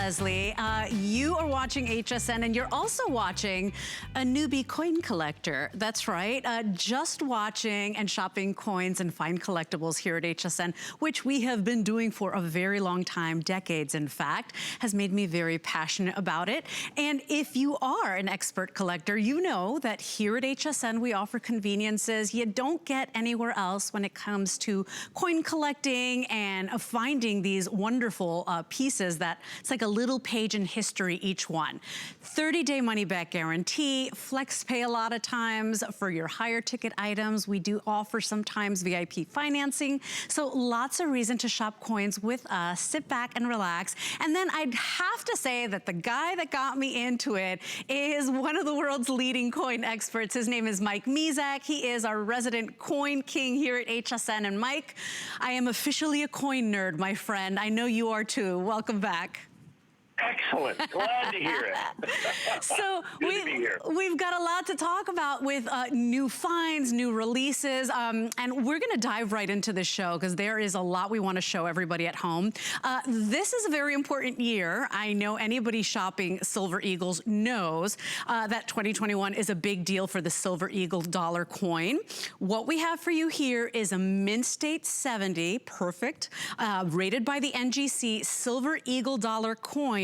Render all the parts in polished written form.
Leslie. You are watching HSN and you're also watching a newbie coin collector. That's right, just watching and shopping coins and fine collectibles here at HSN, which we have been doing for a very long time, decades in fact, has made me very passionate about it. And if you are an expert collector, you know that here at HSN we offer conveniences you don't get anywhere else when it comes to coin collecting and finding these wonderful pieces that it's like a little page in history each one. 30-day money-back guarantee, flex pay a lot of times for your higher ticket items. We do offer sometimes VIP financing, so lots of reason to shop coins with us. Sit back and relax. And then I'd have to say that the guy that got me into it is one of the world's leading coin experts. His name is Mike Mizak. He is our resident coin king here at HSN. And Mike, I am officially a coin nerd, my friend. I know you are too. Welcome back. Excellent. Glad to hear it. So we've got a lot to talk about with new finds, new releases, and we're going to dive right into the show because there is a lot we want to show everybody at home. This is a very important year. I know anybody shopping Silver Eagles knows that 2021 is a big deal for the Silver Eagle dollar coin. What we have for you here is a Mint State 70, perfect, rated by the NGC Silver Eagle dollar coin.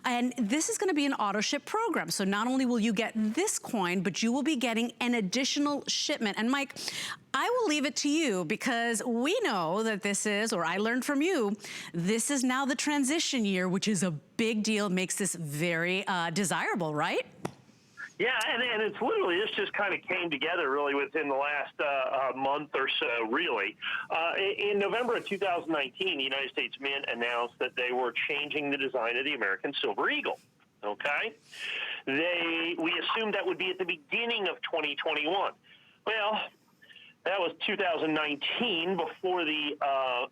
And this is going to be an auto ship program. So not only will you get this coin, but you will be getting an additional shipment. And Mike, I will leave it to you because we know that this is, or I learned from you, this is now the transition year, which is a big deal, makes this very desirable, right? Yeah, and it's literally, this just kind of came together really within the last month or so, really. In November of 2019, the United States Mint announced that they were changing the design of the American Silver Eagle, okay? We assumed that would be at the beginning of 2021. Well, that was 2019, before the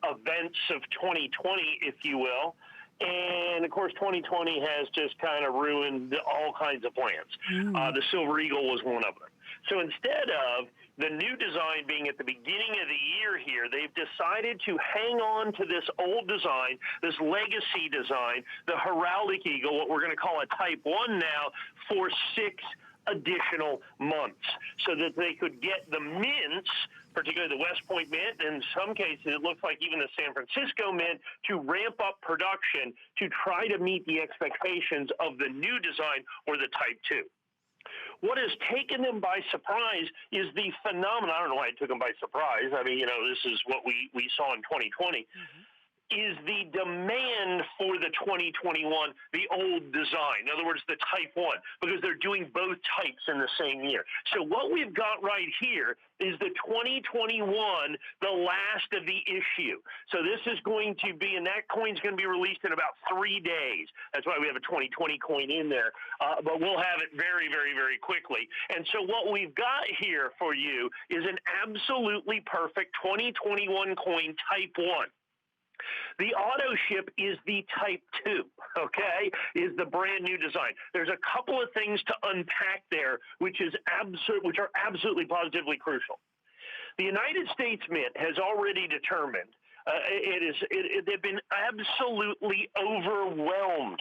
events of 2020, if you will. And, of course, 2020 has just kind of ruined all kinds of plans. The Silver Eagle was one of them. So instead of the new design being at the beginning of the year here, they've decided to hang on to this old design, this legacy design, the heraldic eagle, what we're going to call a Type 1 now, for 6 additional months so that they could get the mints, particularly the West Point Mint, in some cases it looks like even the San Francisco Mint, to ramp up production to try to meet the expectations of the new design or the Type 2. What has taken them by surprise is the phenomenon. I don't know why it took them by surprise. I mean, you know, this is what we saw in 2020. Is the demand for the 2021, the old design, in other words, the Type 1, because they're doing both types in the same year. So what we've got right here is the 2021, the last of the issue. So this is going to be, and that coin's going to be released in about 3 days. That's why we have a 2020 coin in there, but we'll have it very, very, very quickly. And so what we've got here for you is an absolutely perfect 2021 coin, Type 1. The auto ship is the Type 2, okay, is the brand new design. There's a couple of things to unpack there, which are absolutely positively crucial. The United States Mint has already determined they've been absolutely overwhelmed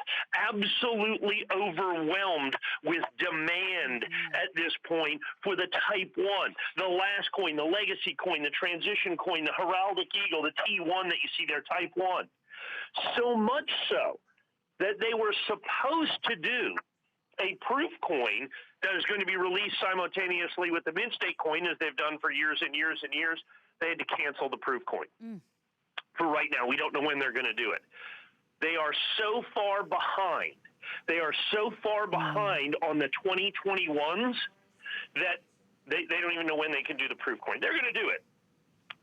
with demand at this point for the Type 1, the last coin, the legacy coin, the transition coin, the heraldic eagle, the T1 that you see there, Type 1. So much so that they were supposed to do a proof coin that is going to be released simultaneously with the Mint State coin, as they've done for years and years and years. They had to cancel the proof coin. For right now, we don't know when they're going to do it. They are so far behind. They are so far behind on the 2021s that they don't even know when they can do the proof coin. They're going to do it.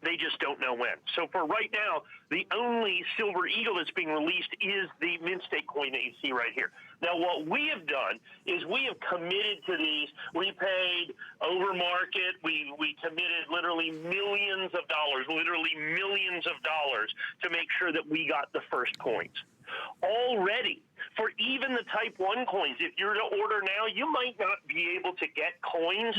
They just don't know when. So for right now, the only Silver Eagle that's being released is the Mint State coin that you see right here. Now, what we have done is we have committed to these. We paid over market. We committed literally millions of dollars to make sure that we got the first coins. Already, for even the Type 1 coins, if you're to order now, you might not be able to get coins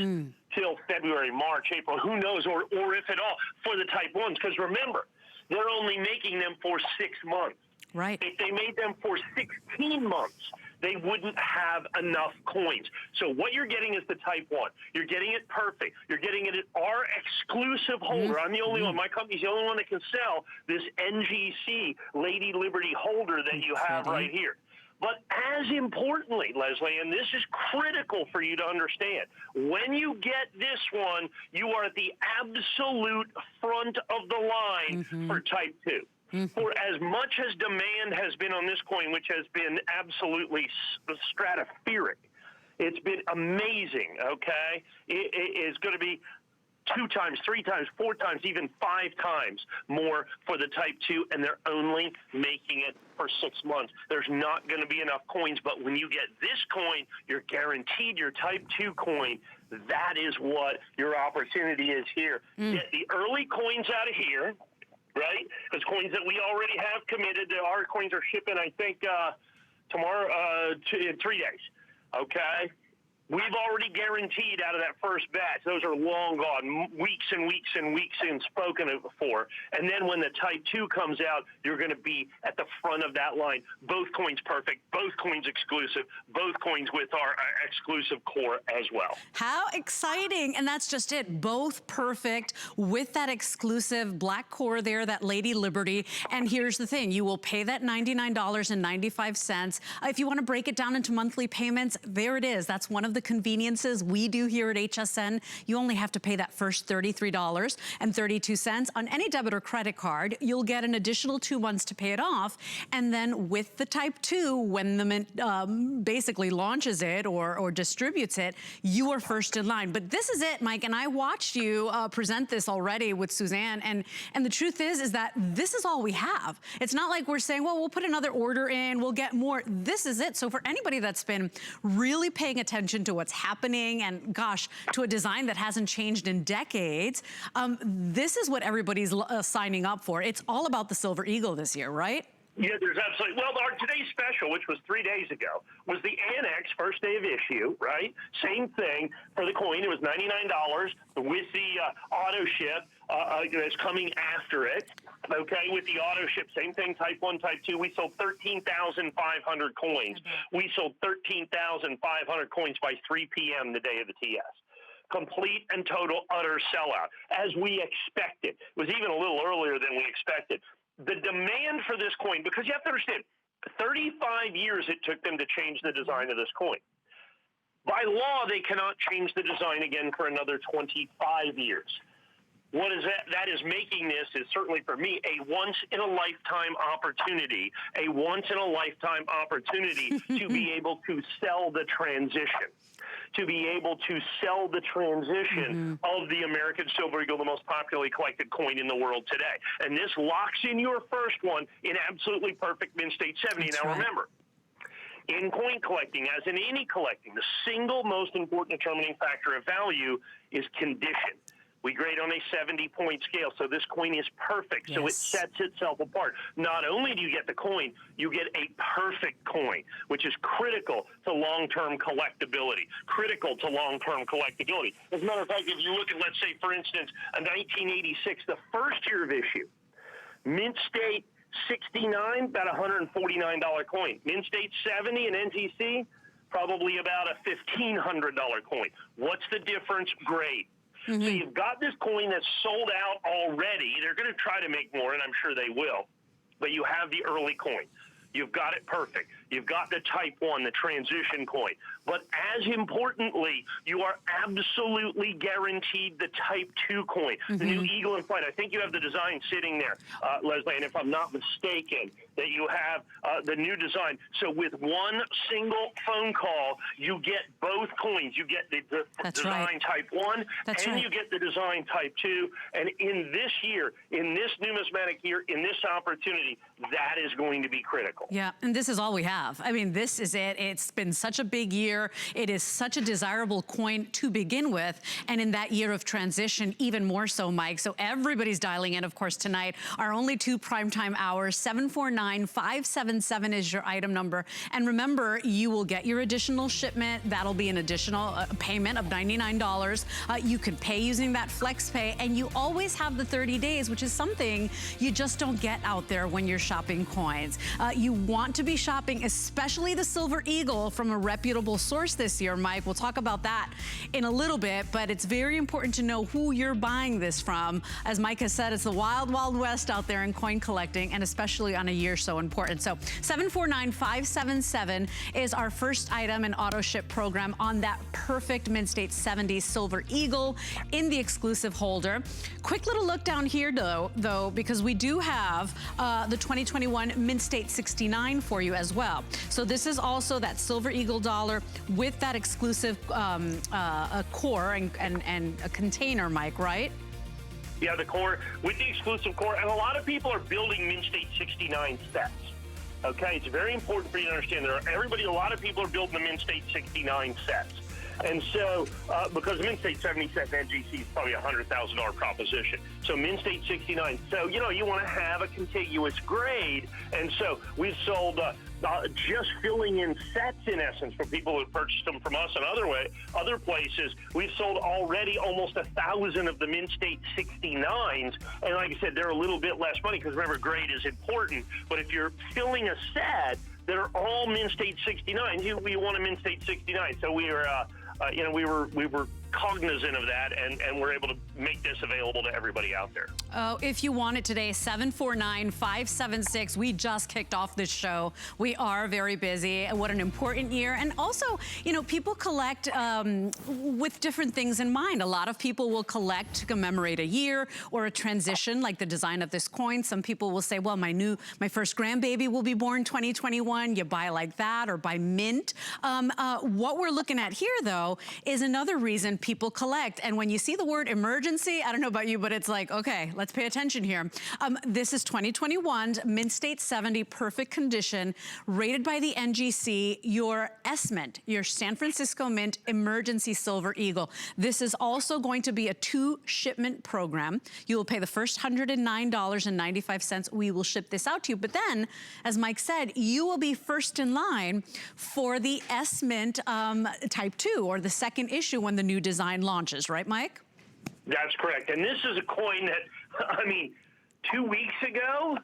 till February, March, April, who knows, or if at all, for the Type 1s. Because remember, they're only making them for 6 months. Right. If they made them for 16 months, they wouldn't have enough coins. So what you're getting is the Type 1. You're getting it perfect. You're getting it at our exclusive holder. I'm the only one. My company's the only one that can sell this NGC Lady Liberty holder that you have right here. But as importantly, Leslie, and this is critical for you to understand, when you get this one, you are at the absolute front of the line for Type 2. For as much as demand has been on this coin, which has been absolutely stratospheric, it's been amazing, okay? It is going to be 2 times, 3 times, 4 times, even 5 times more for the Type 2, and they're only making it for 6 months. There's not going to be enough coins, but when you get this coin, you're guaranteed your Type 2 coin. That is what your opportunity is here. Get the early coins out of here, right? Because coins that we already have committed, our coins are shipping, I think, tomorrow, in 3 days, okay? We've already guaranteed out of that first batch. Those are long gone, weeks and weeks and weeks in spoken for. And then when the Type 2 comes out, you're going to be at the front of that line. Both coins perfect, both coins exclusive, both coins with our exclusive core as well. How exciting. And that's just it. Both perfect with that exclusive black core there, that Lady Liberty. And here's the thing. You will pay that $99.95. If you want to break it down into monthly payments, there it is. That's one of the conveniences we do here at HSN. You only have to pay that first $33.32 on any debit or credit card. You'll get an additional 2 months to pay it off. And then with the Type 2, when the Mint basically launches it or distributes it, you are first in line. But this is it, Mike, and I watched you present this already with Suzanne, and the truth is that this is all we have. It's not like we're saying, well, we'll put another order in, we'll get more. This is it. So for anybody that's been really paying attention to what's happening and, gosh, to a design that hasn't changed in decades, this is what everybody's signing up for. It's all about the Silver Eagle this year, right? Yeah, there's absolutely. Well, our today's special, which was 3 days ago, was the Annex first day of issue, right? Same thing for the coin. It was $99 with the auto ship that's coming after it. Okay, with the auto ship, same thing, Type 1, Type 2. We sold 13,500 coins. We sold 13,500 coins by 3 p.m. the day of the TS. Complete and total utter sellout, as we expected. It was even a little earlier than we expected. The demand for this coin, because you have to understand, 35 years it took them to change the design of this coin. By law, they cannot change the design again for another 25 years. What is that? That is making this, is certainly for me, a once-in-a-lifetime opportunity, to be able to sell the transition. To be able to sell the transition of the American Silver Eagle, the most popularly collected coin in the world today. And this locks in your first one in absolutely perfect Mint State 70. That's now, remember, in coin collecting, as in any collecting, the single most important determining factor of value is condition. We grade on a 70-point scale, so this coin is perfect, so it sets itself apart. Not only do you get the coin, you get a perfect coin, which is critical to long-term collectability, As a matter of fact, if you look at, let's say, for instance, a 1986, the first year of issue, Mint State 69, about a $149 coin. Mint State 70 and NTC, probably about a $1,500 coin. What's the difference? Grade. So you've got this coin that's sold out already. They're going to try to make more, and I'm sure they will. But you have the early coin. You've got it perfect. You've got the Type 1, the transition coin. But as importantly, you are absolutely guaranteed the Type 2 coin, the new Eagle in Flight. I think you have the design sitting there, Leslie, and if I'm not mistaken, that you have the new design. So with one single phone call, you get both coins. You get the design Type 1, and you get the design Type 2. And in this year, in this numismatic year, in this opportunity, that is going to be critical. Yeah, and this is all we have. have. I mean, this is it. It's been such a big year. It is such a desirable coin to begin with. And in that year of transition, even more so, Mike. So everybody's dialing in, of course, tonight. Our only 2 primetime hours, 749-577 is your item number. And remember, you will get your additional shipment. That'll be an additional payment of $99. You can pay using that flex pay, and you always have the 30 days, which is something you just don't get out there when you're shopping coins. You want to be shopping, especially the Silver Eagle, from a reputable source this year, Mike. We'll talk about that in a little bit, but it's very important to know who you're buying this from. As Mike has said, it's the wild, wild west out there in coin collecting, and especially on a year so important. So 749-577 is our first item in auto ship program on that perfect Mint State 70 Silver Eagle in the exclusive holder. Quick little look down here though, because we do have the 2021 Mint State 69 for you as well. So this is also that Silver Eagle dollar with that exclusive core and a container, Mike, right? Yeah, the core with the exclusive core, and a lot of people are building Mint State 69 sets. Okay, it's very important for you to understand that a lot of people are building the Mint State 69 sets. And so, because the Mint State 70 set NGC is probably a $100,000 proposition. So Mint State 69. So, you know, you want to have a contiguous grade. And so we've sold just filling in sets, in essence, for people who purchased them from us and other places. We've sold already almost 1,000 of the Mint State 69s. And like I said, they're a little bit less money because, remember, grade is important. But if you're filling a set that are all Mint State 69s, you want a Mint State 69. So we were we were cognizant of that, and we're able to make this available to everybody out there. Oh, if you want it today, 749-576. We just kicked off this show. We are very busy. What an important year. And also, you know, people collect with different things in mind. A lot of people will collect to commemorate a year or a transition, like the design of this coin. Some people will say, well, my first grandbaby will be born 2021. You buy like that or buy mint. What we're looking at here, though, is another reason people collect. And when you see the word emergency, I don't know about you, but it's like, okay, let's pay attention here. This is 2021's Mint State 70 perfect condition, rated by the NGC, your S-Mint, your San Francisco Mint Emergency Silver Eagle. This is also going to be a 2-shipment program. You will pay the first $109.95. We will ship this out to you. But then, as Mike said, you will be first in line for the S-Mint Type 2, or the second issue when the new design launches, right, Mike? That's correct. And this is a coin that, I mean, 2 weeks ago,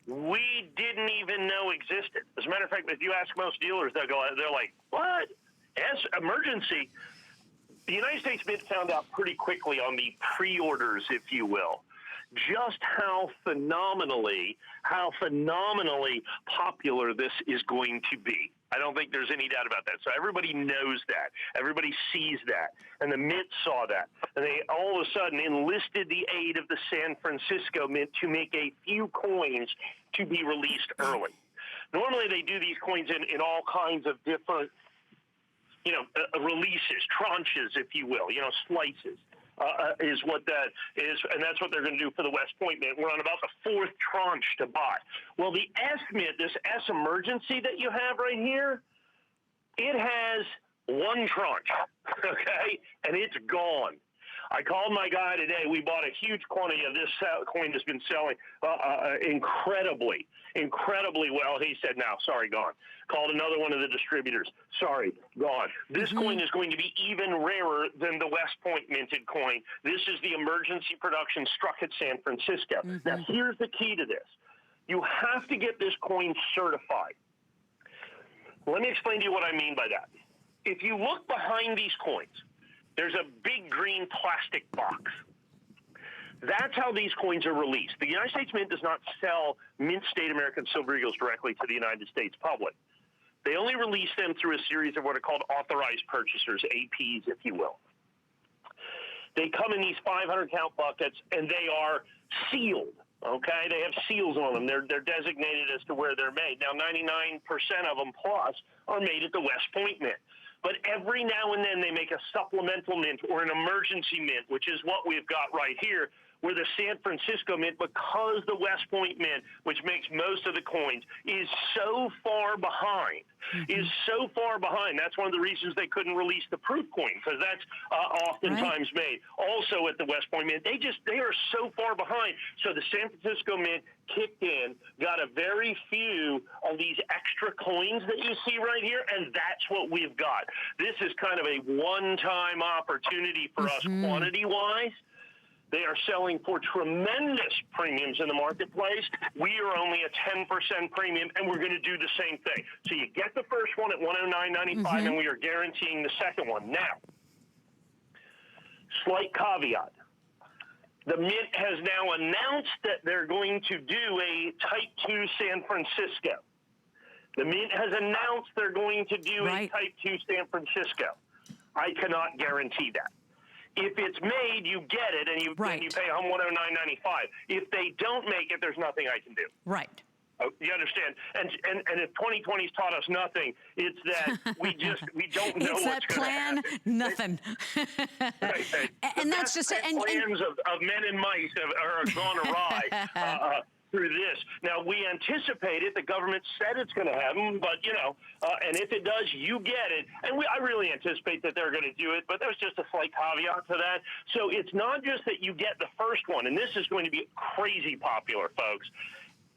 we didn't even know existed. As a matter of fact, if you ask most dealers, they're like, what? Emergency? The United States Mint found out pretty quickly on the pre-orders, if you will, just how phenomenally popular this is going to be. I don't think there's any doubt about that. So everybody knows that. Everybody sees that. And the Mint saw that. And they all of a sudden enlisted the aid of the San Francisco Mint to make a few coins to be released early. Normally they do these coins in all kinds of different, releases, tranches, if you will, slices. Is what that is, and that's what they're going to do for the West Point Mint. We're on about the 4th tranche to buy. Well, the S-Mint, this S Emergency that you have right here, it has 1 tranche, okay, and it's gone. I called my guy today. We bought a huge quantity of this coin that's been selling incredibly well. He said, no, sorry, gone. Called another one of the distributors. Sorry, gone. This coin is going to be even rarer than the West Point minted coin. This is the emergency production struck at San Francisco. Now, here's the key to this. You have to get this coin certified. Let me explain to you what I mean by that. If you look behind these coins, there's a big green plastic box. That's how these coins are released. The United States Mint does not sell Mint State American Silver Eagles directly to the United States public. They only release them through a series of what are called authorized purchasers, APs, if you will. They come in these 500-count buckets, and they are sealed, okay? They have seals on them. They're designated as to where they're made. Now, 99% of them plus are made at the West Point Mint. But every now and then they make a supplemental mint or an emergency mint, which is what we've got right here, where the San Francisco Mint, because the West Point Mint, which makes most of the coins, is so far behind, That's one of the reasons they couldn't release the proof coin, because that's oftentimes made. Also at the West Point Mint, they are so far behind. So the San Francisco Mint kicked in, got a very few of these extra coins that you see right here, and that's what we've got. This is kind of a one-time opportunity for us quantity-wise. They are selling for tremendous premiums in the marketplace. We are only a 10% premium, and we're going to do the same thing. So you get the first one at $109.95, and we are guaranteeing the second one. Now, slight caveat. The Mint has now announced that they're going to do a Type 2 San Francisco. The Mint has announced they're going to do a Type 2 San Francisco. I cannot guarantee that. If it's made, you get it, and you pay $109.95. If they don't make it, there's nothing I can do. Right. You understand? And if 2020's taught us nothing, it's that we don't know what's going to happen. It's that plan, nothing. And that's just it. Plans of men and mice are gone awry. Through this. Now, we anticipate it. The government said it's going to happen, but, and if it does, you get it. And I really anticipate that they're going to do it, but there's just a slight caveat to that. So it's not just that you get the first one, and this is going to be crazy popular, folks,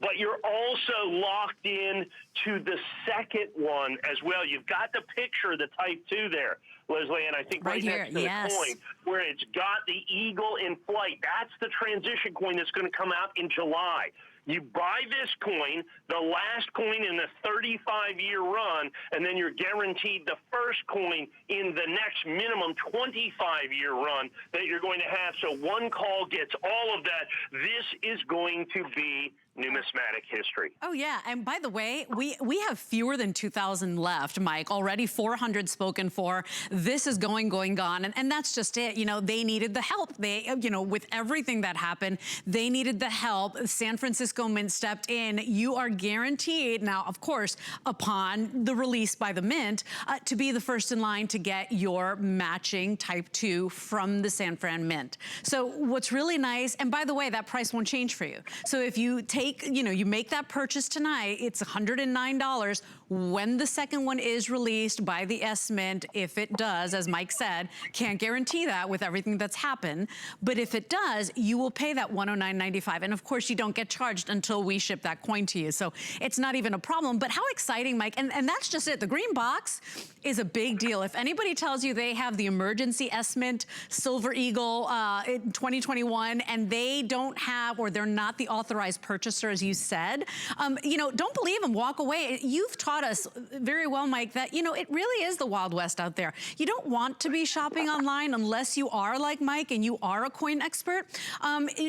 but you're also locked in to the second one as well. You've got the picture of the Type 2 there, Leslie, and I think right next to the coin where it's got the eagle in flight. That's the transition coin that's going to come out in July. You buy this coin, the last coin in the 35-year run, and then you're guaranteed the first coin in the next minimum 25-year run that you're going to have. So one call gets all of that. This is going to be numismatic history. Oh, yeah. And by the way, we have fewer than 2,000 left, Mike. Already 400 spoken for. This is going, gone. And that's just it. They needed the help. They, with everything that happened, they needed the help. San Francisco Mint stepped in. You are guaranteed now, of course, upon the release by the Mint, to be the first in line to get your matching Type 2 from the San Fran Mint. So what's really nice, and by the way, that price won't change for you. So if you you make that purchase tonight, it's $109. When the second one is released by the S-Mint, if it does, as Mike said, can't guarantee that with everything that's happened, but if it does, you will pay that $109.95. And of course, you don't get charged until we ship that coin to you. So it's not even a problem. But how exciting, Mike, and that's just it. The green box is a big deal. If anybody tells you they have the emergency S-Mint Silver Eagle in 2021, and they don't have, or they're not the authorized purchaser, as you said, don't believe them, walk away. You've taught us very well, Mike, that, it really is the Wild West out there. You don't want to be shopping online unless you are like Mike and you are a coin expert.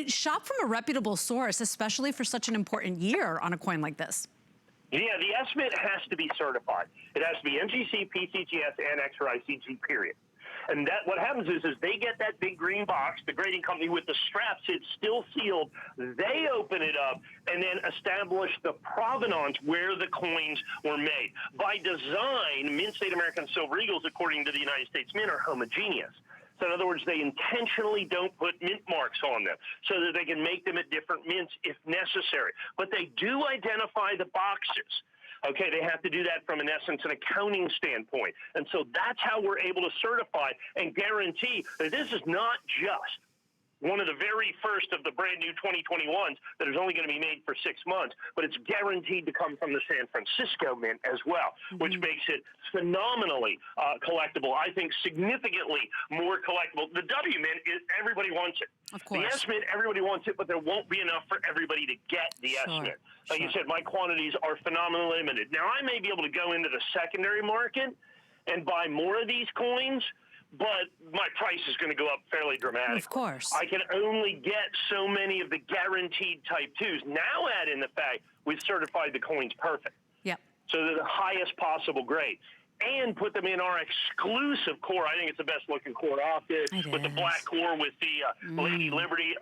Shop from a reputable source, especially for such an important year on a coin like this. Yeah, the S-Mint has to be certified. It has to be MGC, PCGS, Annex, or ICG, period. And what happens is they get that big green box, the grading company with the straps, it's still sealed. They open it up and then establish the provenance where the coins were made. By design, Mint State American Silver Eagles, according to the United States Mint, are homogeneous. So in other words, they intentionally don't put mint marks on them so that they can make them at different mints if necessary. But they do identify the boxes. Okay, they have to do that from, in essence, an accounting standpoint. And so that's how we're able to certify and guarantee that this is not just one of the very first of the brand new 2021s that is only going to be made for 6 months, but it's guaranteed to come from the San Francisco Mint as well, which makes it phenomenally collectible. I think significantly more collectible. The W Mint, everybody wants it. Of course. The S Mint, everybody wants it, but there won't be enough for everybody to get the S Mint. Like you said, my quantities are phenomenally limited. Now, I may be able to go into the secondary market and buy more of these coins, but my price is going to go up fairly dramatically. Of course. I can only get so many of the guaranteed Type 2s. Now add in the fact we've certified the coins perfect. Yep. So they're the highest possible grade. and put them in our exclusive core. I think it's the best looking core off it. With the black core with the Lady Liberty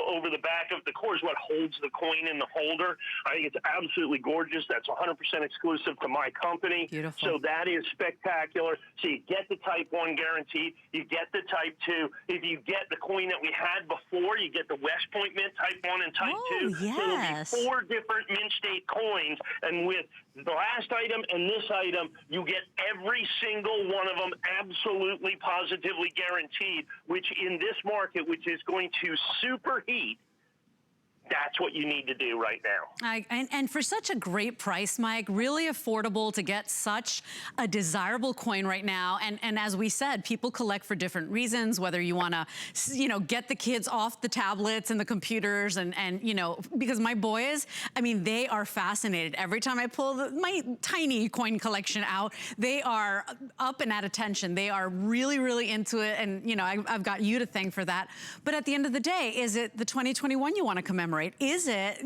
over the back of the core is what holds the coin in the holder. I think it's absolutely gorgeous. That's 100% exclusive to my company. Beautiful. So that is spectacular. So you get the Type 1 guaranteed. You get the Type 2. If you get the coin that we had before, you get the West Point Mint Type 1 and Type 2. Yes. So there'll be 4 different Mint State coins. And with the last item and this item, you get every single one of them absolutely positively guaranteed, which in this market, which is going to superheat, that's what you need to do right now. And for such a great price, Mike, really affordable to get such a desirable coin right now. And as we said, people collect for different reasons, whether you want to, get the kids off the tablets and the computers and because my boys, I mean, they are fascinated. Every time I pull my tiny coin collection out, they are up and at attention. They are really, really into it. And, I've got you to thank for that. But at the end of the day, is it the 2021 you want to commemorate? Is it,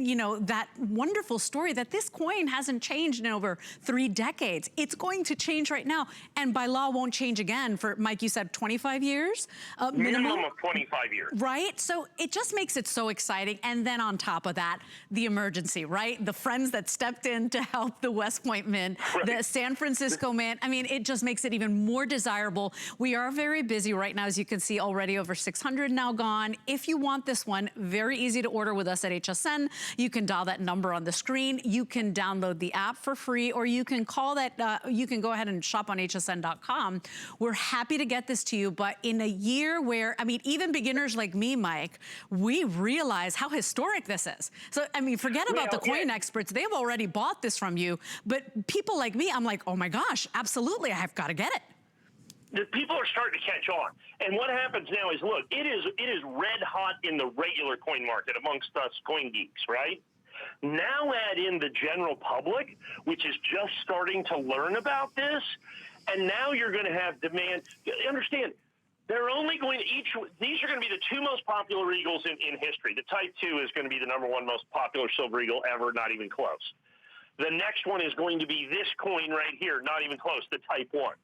that wonderful story that this coin hasn't changed in over 3 decades? It's going to change right now, and by law won't change again for, Mike, you said 25 years? Minimum of 25 years. Right? So it just makes it so exciting. And then on top of that, the emergency, right? The friends that stepped in to help the West Point Mint, the San Francisco Mint. I mean, it just makes it even more desirable. We are very busy right now, as you can see, already over 600 now gone. If you want this one, very easy to order with us at HSN. You can dial that number on the screen. You can download the app for free, or you can call that, you can go ahead and shop on hsn.com. We're happy to get this to you, but in a year where, I mean, even beginners like me, Mike, we realize how historic this is. So, I mean, forget about the coin experts. They've already bought this from you, but people like me, I'm like, oh my gosh, absolutely, I've got to get it. The people are starting to catch on. And what happens now is, look, it is red hot in the regular coin market amongst us coin geeks, right? Now add in the general public, which is just starting to learn about this, and now you're going to have demand. Understand, they're only going to these are going to be the 2 most popular eagles in history. The Type 2 is going to be the #1 most popular silver eagle ever, not even close. The next one is going to be this coin right here, not even close, the Type 1.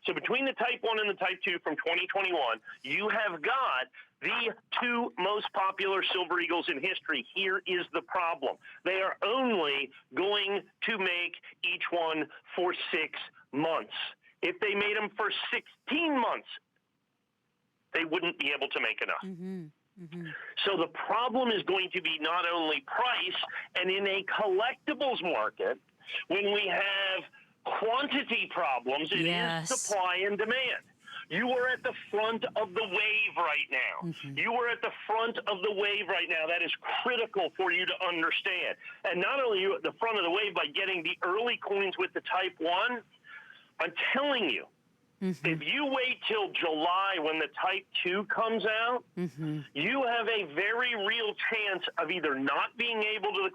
So between the Type 1 and the Type 2 from 2021, you have got the 2 most popular silver eagles in history. Here is the problem. They are only going to make each one for 6 months. If they made them for 16 months, they wouldn't be able to make enough. So the problem is going to be not only price, and in a collectibles market, when we have quantity problems, it is supply and demand. You are at the front of the wave right now. You are at the front of the wave right now. That is critical for you to understand. And not only are you at the front of the wave by getting the early coins with the Type 1, I'm telling you, if you wait till July when the Type 2 comes out, you have a very real chance of either not being able to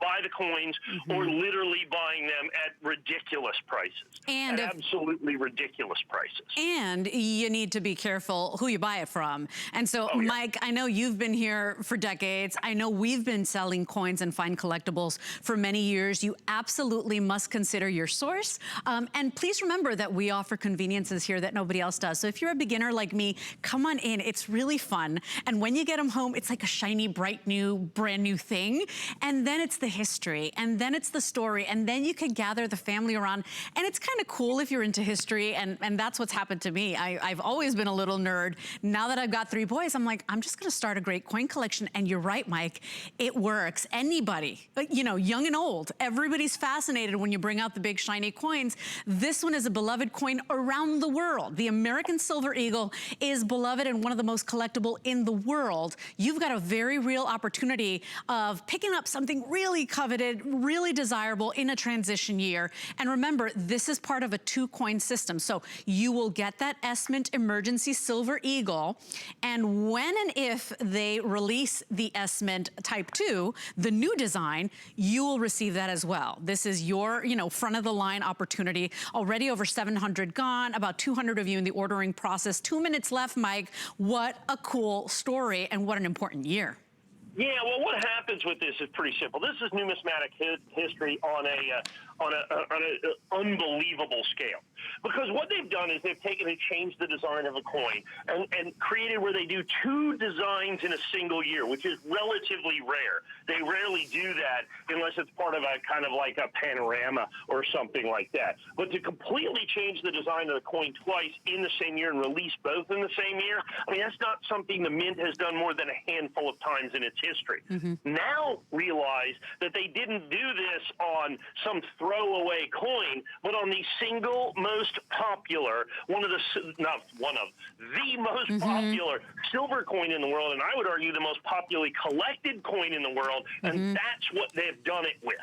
buy the coins or literally buying them at ridiculous prices. And at absolutely ridiculous prices. And you need to be careful who you buy it from. And so, Mike, I know you've been here for decades. I know we've been selling coins and fine collectibles for many years. You absolutely must consider your source. And please remember that we offer convenience here that nobody else does. So if you're a beginner like me, come on in. It's really fun. And when you get them home, it's like a shiny, bright, new, brand new thing. And then it's the history. And then it's the story. And then you can gather the family around. And it's kind of cool if you're into history. And that's what's happened to me. I've always been a little nerd. Now that I've got 3 boys, I'm like, I'm just going to start a great coin collection. And you're right, Mike. It works. Anybody, young and old, everybody's fascinated when you bring out the big shiny coins. This one is a beloved coin around the world. The American Silver Eagle is beloved and one of the most collectible in the world. You've got a very real opportunity of picking up something really coveted, really desirable in a transition year. And remember, this is part of a 2-coin system. So you will get that S-Mint Emergency Silver Eagle. And when and if they release the S-Mint Type 2, the new design, you will receive that as well. This is your, front of the line opportunity. Already over 700 gone, about 200 of you in the ordering process. 2 minutes left, Mike. What a cool story and what an important year. Yeah, well, what happens with this is pretty simple. This is numismatic history on an unbelievable scale. Because what they've done is they've taken and changed the design of a coin and created where they do two designs in a single year, which is relatively rare. They rarely do that unless it's part of a kind of like a panorama or something like that. But to completely change the design of the coin twice in the same year and release both in the same year, I mean, that's not something the Mint has done more than a handful of times in its history. Now realize that they didn't do this on some throwaway coin, but on the single most popular, the most popular silver coin in the world, and I would argue the most popularly collected coin in the world, and that's what they've done it with.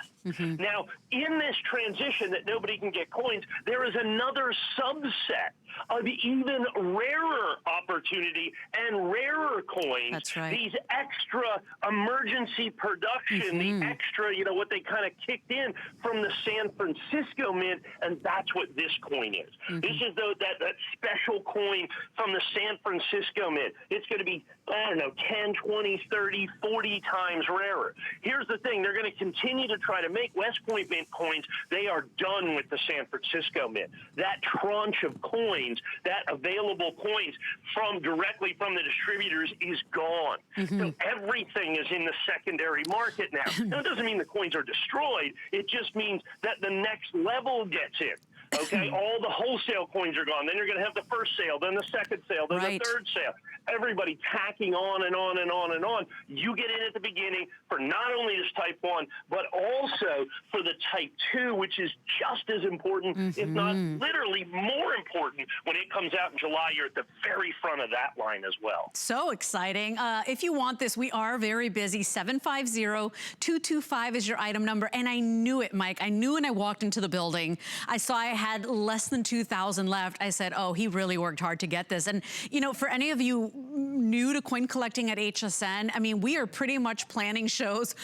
Now, in this transition that nobody can get coins, there is another subset of even rarer opportunity and rarer coins. That's right. These extra emergency production, the extra, what they kind of kicked in from the San Francisco Mint, and that's what this coin is. This is that special coin from the San Francisco Mint. It's going to be, I don't know, 10, 20, 30, 40 times rarer. Here's the thing. They're going to continue to try to make West Point Mint coins. They are done with the San Francisco Mint. That tranche of coins, that available coins directly from the distributors is gone. So everything is in the secondary market now. Now, it doesn't mean the coins are destroyed. It just means that the next level gets in. Okay, all the wholesale coins are gone. Then you're going to have the first sale, then the second sale, then the third sale. Everybody tacking on and on and on and on. You get in at the beginning for not only this Type 1, but also for the Type 2, which is just as important, if not literally more important, when it comes out in July. You're at the very front of that line as well. So exciting. If you want this, we are very busy. 750-225 is your item number. And I knew it, Mike. I knew when I walked into the building. I saw I had less than 2,000 left. I said, oh, he really worked hard to get this. And, for any of you new to coin collecting at HSN, I mean, we are pretty much planning shows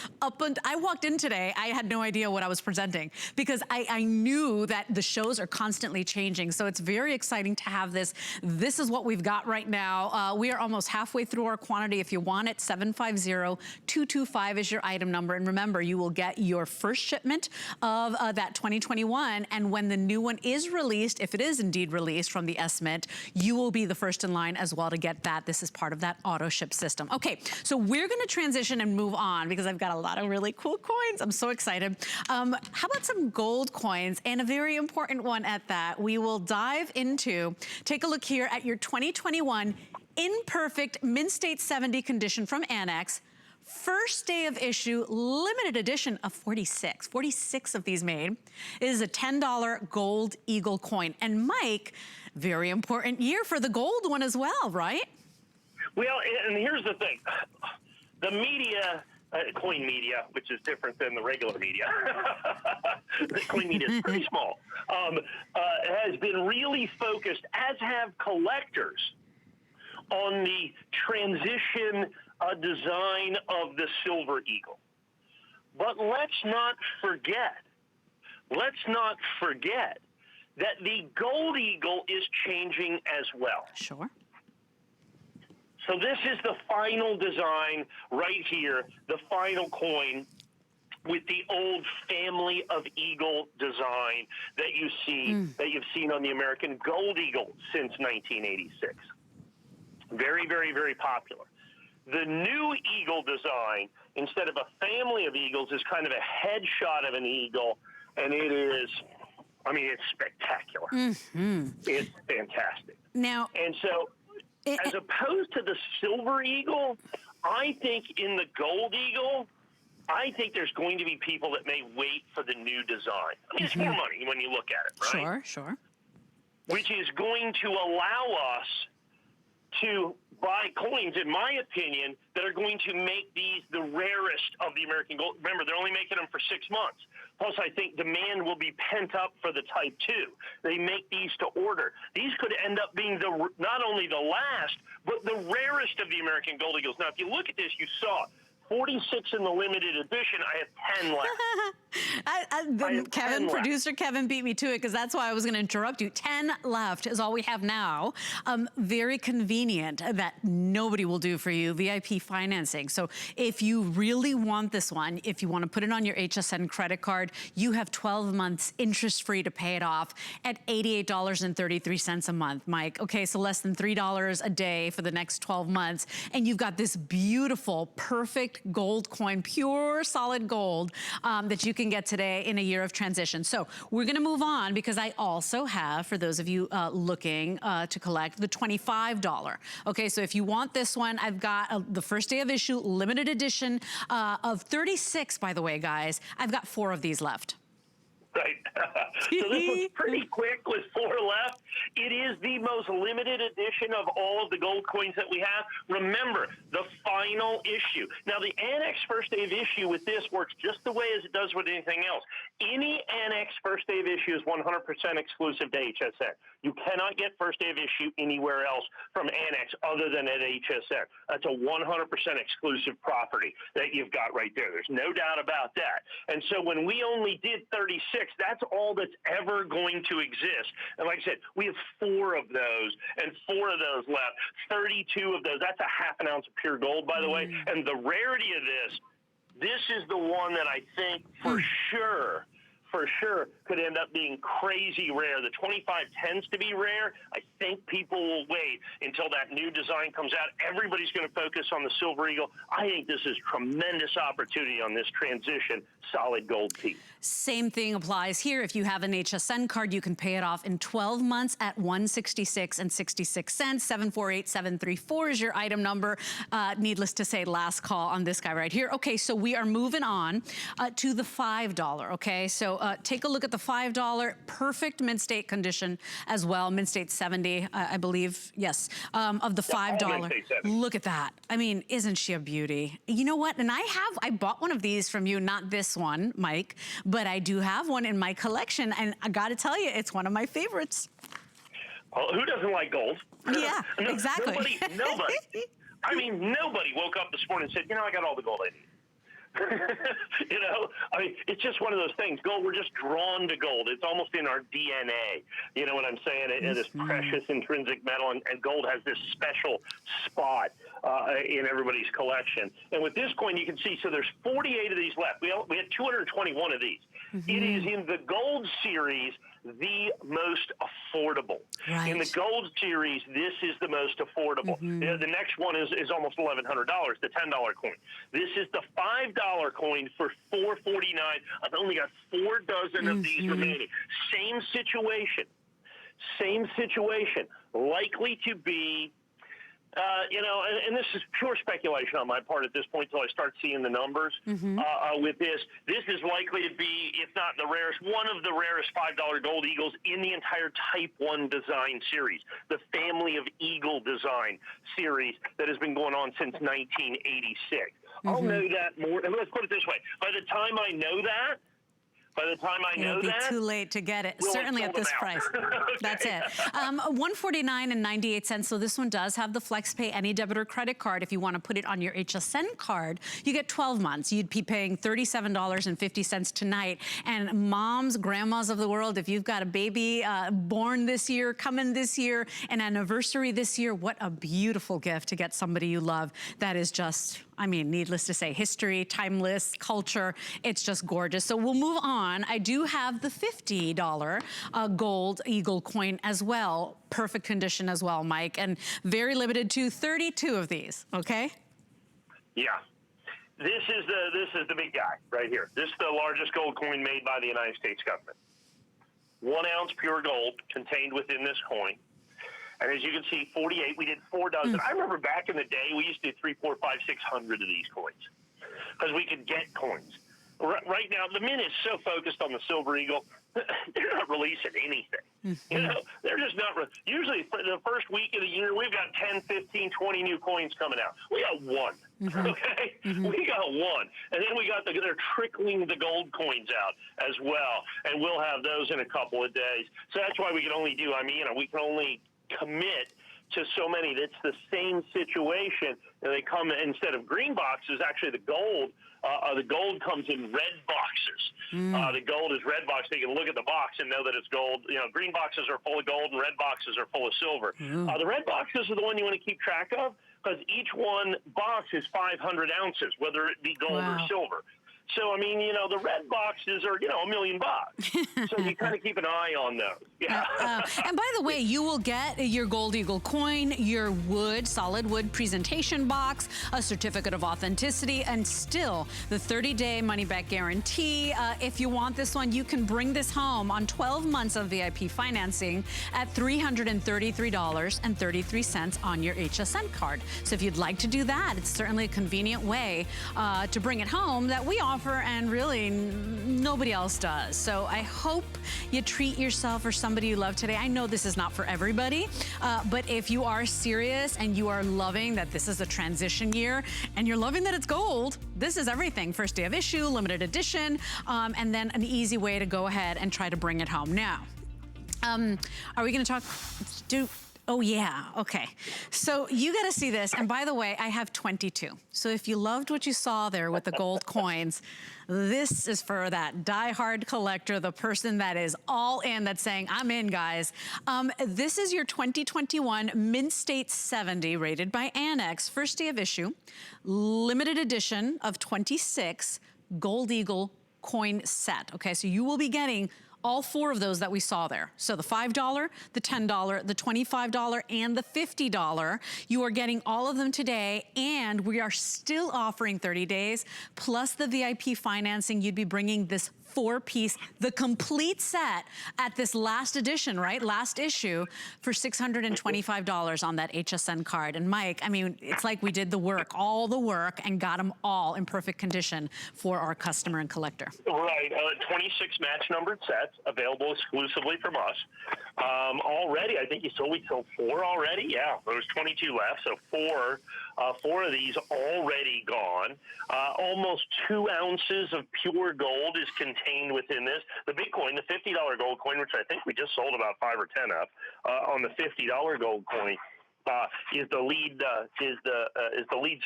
I walked in today, I had no idea what I was presenting because I knew that the shows are constantly changing. So it's very exciting to have this. This is what we've got right now. We are almost halfway through our quantity. If you want it, 750-225 is your item number. And remember, you will get your first shipment of that 2021. And when the new one is released, if it is indeed released from the S-Mint, you will be the first in line as well to get that. This is part of that auto ship system. Okay, so we're gonna transition and move on because I've got a lot of really cool coins. I'm so excited. How about some gold coins, and a very important one at that. We will dive into, take a look here at your 2021 imperfect Mint State 70 condition from Annex. First day of issue, limited edition of 46 of these made. It is a $10 gold eagle coin. And Mike, very important year for the gold one as well, right? Well, and here's the thing. The media, coin media, which is different than the regular media, the coin media is pretty small, has been really focused, as have collectors, on the transition design of the Silver Eagle. But let's not forget that the Gold Eagle is changing as well. Sure. So this is the final design right here, the final coin with the old family of eagle design that you see, that you've seen on the American Gold Eagle since 1986. Very, very, very popular. The new eagle design, instead of a family of eagles, is kind of a headshot of an eagle, and it is, I mean, it's spectacular. It's fantastic. Now, and so, as opposed to the Silver Eagle, I think in the Gold Eagle, I think there's going to be people that may wait for the new design. I mean, it's more money when you look at it, right? Sure. Which is going to allow us to buy coins, in my opinion, that are going to make these the rarest of the American gold. Remember, they're only making them for 6 months. Plus, I think demand will be pent up for the Type 2. They make these to order. These could end up being not only the last, but the rarest of the American Gold Eagles. Now, if you look at this, you saw 46 in the limited edition. I have 10 left. Kevin, producer Kevin beat me to it because that's why I was going to interrupt you. 10 left is all we have now. Very convenient that nobody will do for you, VIP financing. So if you really want this one, if you want to put it on your HSN credit card, you have 12 months interest-free to pay it off at $88.33 a month, Mike. Okay, so less than $3 a day for the next 12 months. And you've got this beautiful, perfect gold coin, pure solid gold that you can get today in a year of transition. So we're gonna move on because I also have, for those of you looking to collect, the $25. Okay, so if you want this one, I've got the first day of issue, limited edition of 36, by the way, guys. I've got 4 of these left. Right. So this was pretty quick with 4 left. It is the most limited edition of all of the gold coins that we have. Remember, the final issue. Now, the Annex first day of issue with this works just the way as it does with anything else. Any Annex first day of issue is 100% exclusive to HSN. You cannot get first day of issue anywhere else from Annex other than at HSN. That's a 100% exclusive property that you've got right there. There's no doubt about that. And so when we only did 36, that's all that's ever going to exist. And like I said, we have 4 of those and 4 of those left. 32 of those. That's a half an ounce of pure gold, by the way. And the rarity of this is the one that I think for sure could end up being crazy rare. The 25 tends to be rare. I think people will wait until that new design comes out. Everybody's going to focus on the Silver Eagle. I think this is tremendous opportunity on this transition solid gold piece. Same thing applies here. If you have an HSN card, you can pay it off in 12 months at $166.66. 748734 is your item number. Needless to say, last call on this guy right here. Okay, so we are moving on to the $5. Okay, so take a look at the $5, perfect mint state condition as well. Mint state 70, I believe, yes, of the $5. Look at that. I mean, isn't she a beauty? You know what? And I bought one of these from you, not this one, Mike, but I do have one in my collection, and I got to tell you, it's one of my favorites. Well, who doesn't like gold? Yeah, exactly. Nobody. I mean, nobody woke up this morning and said, you know, I got all the gold I need. You know, I mean, it's just one of those things. Gold, we're just drawn to gold. It's almost in our DNA. You know what I'm saying? It is precious intrinsic metal, and gold has this special spot in everybody's collection. And with this coin, you can see, so there's 48 of these left. We had 221 of these. It is in the gold series the most affordable. Right. In the gold series, this is the most affordable. The next one is almost $1,100, the $10 coin. This is the $5 coin for $4.49. I've only got 4 dozen of these remaining. Same situation. Likely to be, you know, and this is pure speculation on my part at this point until I start seeing the numbers with this. This is likely to be, if not the rarest, one of the rarest $5 gold eagles in the entire Type 1 design series, the family of eagle design series that has been going on since 1986. I'll know that more. And let's put it this way. By the time I know that, it'll be too late to get it, certainly at this price. Okay. That's it. $149.98. So this one does have the FlexPay, any debit or credit card. If you want to put it on your HSN card, you get 12 months. You'd be paying $37.50 tonight. And moms, grandmas of the world, if you've got a baby born this year, coming this year, an anniversary this year, what a beautiful gift to get somebody you love. That is just, I mean, needless to say, history, timeless, culture. It's just gorgeous. So we'll move on. I do have the $50 gold eagle coin as well. Perfect condition as well, Mike, and very limited to 32 of these, okay? Yeah. This is the big guy right here. This is the largest gold coin made by the United States government. 1 ounce pure gold contained within this coin. And as you can see, 48, we did 4 dozen. I remember back in the day, we used to do 3, 4, 5, 600 of these coins because we could get coins. Right now, the Mint is so focused on the Silver Eagle, they're not releasing anything. You know, they're just not. Usually, for the first week of the year, we've got 10, 15, 20 new coins coming out. We got 1. Okay? We got 1. And then they're trickling the gold coins out as well. And we'll have those in a couple of days. So that's why we can only do, we can only commit to so many. That's the same situation. And they come, instead of green boxes, actually the gold comes in red boxes. The gold is red box. So you can look at the box and know that it's gold. You know, green boxes are full of gold and red boxes are full of silver. The red boxes are the one you want to keep track of, because each one box is 500 ounces, whether it be gold or silver. So, I mean, you know, the red boxes are, you know, $1 million. So you kind of keep an eye on those. Yeah. And by the way, you will get your Gold Eagle coin, your solid wood presentation box, a certificate of authenticity, and still the 30-day money-back guarantee. If you want this one, you can bring this home on 12 months of VIP financing at $333.33 on your HSN card. So if you'd like to do that, it's certainly a convenient way to bring it home that we offer, and really nobody else does. So I hope you treat yourself or somebody you love today. I know this is not for everybody, but if you are serious and you are loving that this is a transition year and you're loving that it's gold, this is everything. First day of issue, limited edition, and then an easy way to go ahead and try to bring it home. Now, are we gonna talk, oh yeah, okay. So you gotta see this, and by the way, I have 22. So if you loved what you saw there with the gold coins, this is for that diehard collector, the person that is all in, that's saying, I'm in, guys. This is your 2021 Mint State 70, rated by Annex, first day of issue, limited edition of 26 Gold Eagle coin set. Okay, so you will be getting all four of those that we saw there. So the $5, the $10, the $25, and the $50. You are getting all of them today, and we are still offering 30 days, plus the VIP financing. You'd be bringing this 4-piece, the complete set at this last edition, right? Last issue for $625 on that HSN card. And Mike, I mean, it's like we did the work, all the work, and got them all in perfect condition for our customer and collector. Right, 26 match numbered sets available exclusively from us. Already, I think we sold 4 already. Yeah, there's 22 left, so 4 of these already gone. Almost 2 ounces of pure gold is contained within this. The big coin, the $50 gold coin, which I think we just sold about 5 or 10 of, on the $50 gold coin, is the lead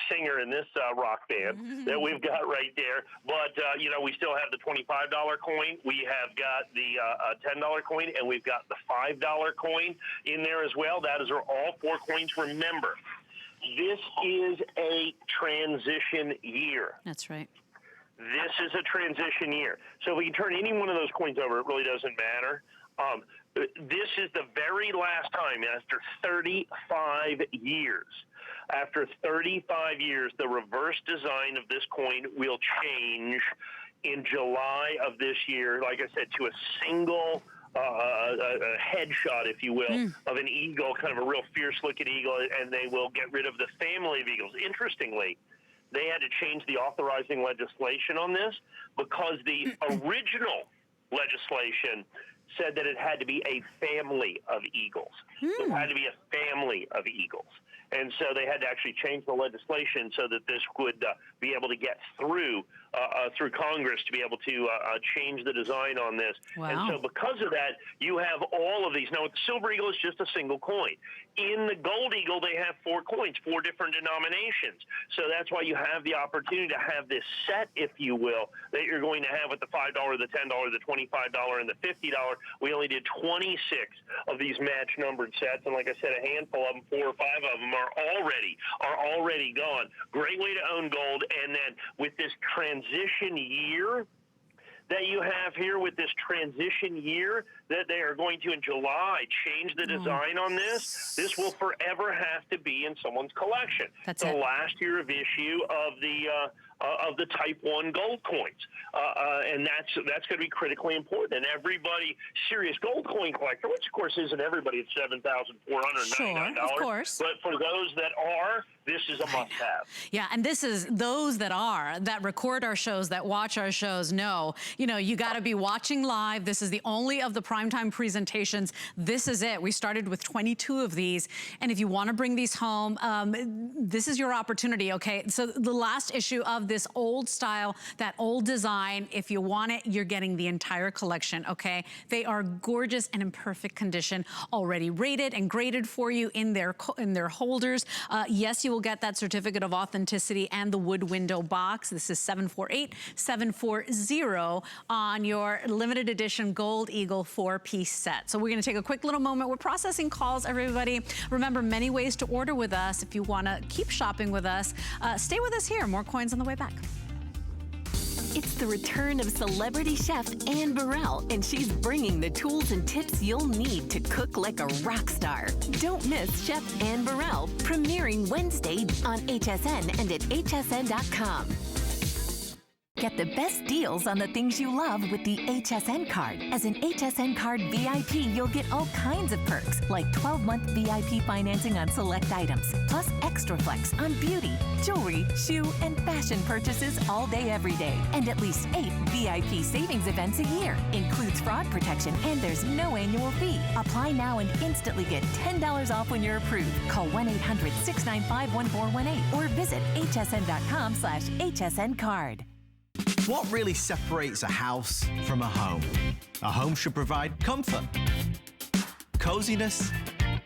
singer in this rock band that we've got right there. But you know, we still have the $25 coin. We have got the $10 coin, and we've got the $5 coin in there as well. That is all 4 coins. Remember, this is a transition year. That's right. This is a transition year. So if we can turn any one of those coins over, it really doesn't matter. This is the very last time, after 35 years. After 35 years, the reverse design of this coin will change in July of this year, like I said, to a single a headshot, if you will, of an eagle, kind of a real fierce-looking eagle, and they will get rid of the family of eagles. Interestingly, they had to change the authorizing legislation on this because the original legislation said that it had to be a family of eagles. It had to be a family of eagles. And so they had to actually change the legislation so that this would be able to get through Congress to be able to change the design on this. Wow. And so because of that, you have all of these. Now, with the silver eagle, it's just a single coin. In the gold eagle, they have 4 coins, 4 different denominations. So that's why you have the opportunity to have this set, if you will, that you're going to have with the $5, the $10, the $25, and the $50. We only did 26 of these match-numbered sets, and like I said, a handful of them, 4 or 5 of them are already gone. Great way to own gold. And then with this transition year that you have here, with this transition year that they are going to, in July, change the design on this, this will forever have to be in someone's collection. That's the it. last year of issue of the Type 1 gold coins. And that's going to be critically important. And everybody, serious gold coin collector, which of course isn't everybody at $7,499. Sure, of course. But for those that are, this is a must-have. Yeah, and this is those that record our shows, that watch our shows know, you know, you got to be watching live. This is the only of the primetime presentations. This is it. We started with 22 of these. And if you want to bring these home, this is your opportunity, okay? So the last issue of love this old style, that old design, if you want it, you're getting the entire collection, okay? They are gorgeous and in perfect condition, already rated and graded for you in their holders. Yes, you will get that certificate of authenticity and the wood window box. This is 748740 on your limited edition Gold Eagle 4-piece set. So we're gonna take a quick little moment. We're processing calls, everybody. Remember, many ways to order with us. If you wanna keep shopping with us, stay with us here. More coins on the way back. It's the return of celebrity chef Anne Burrell, and she's bringing the tools and tips you'll need to cook like a rock star. Don't miss Chef Anne Burrell, premiering Wednesday on HSN and at hsn.com. Get the best deals on the things you love with the HSN card. As an HSN card VIP, you'll get all kinds of perks, like 12-month VIP financing on select items, plus extra flex on beauty, jewelry, shoe, and fashion purchases all day, every day. And at least 8 VIP savings events a year. Includes fraud protection, and there's no annual fee. Apply now and instantly get $10 off when you're approved. Call 1-800-695-1418 or visit hsn.com/HSN card. What really separates a house from a home? A home should provide comfort, coziness,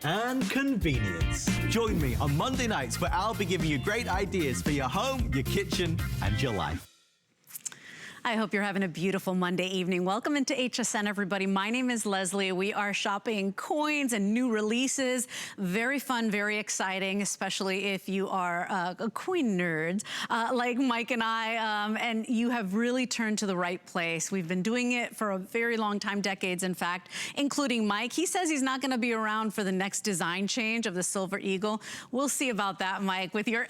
and convenience. Join me on Monday nights where I'll be giving you great ideas for your home, your kitchen, and your life. I hope you're having a beautiful Monday evening. Welcome into HSN, everybody. My name is Leslie. We are shopping coins and new releases. Very fun, very exciting, especially if you are a coin nerd like Mike and I, and you have really turned to the right place. We've been doing it for a very long time, decades, in fact, including Mike. He says he's not going to be around for the next design change of the Silver Eagle. We'll see about that, Mike, with your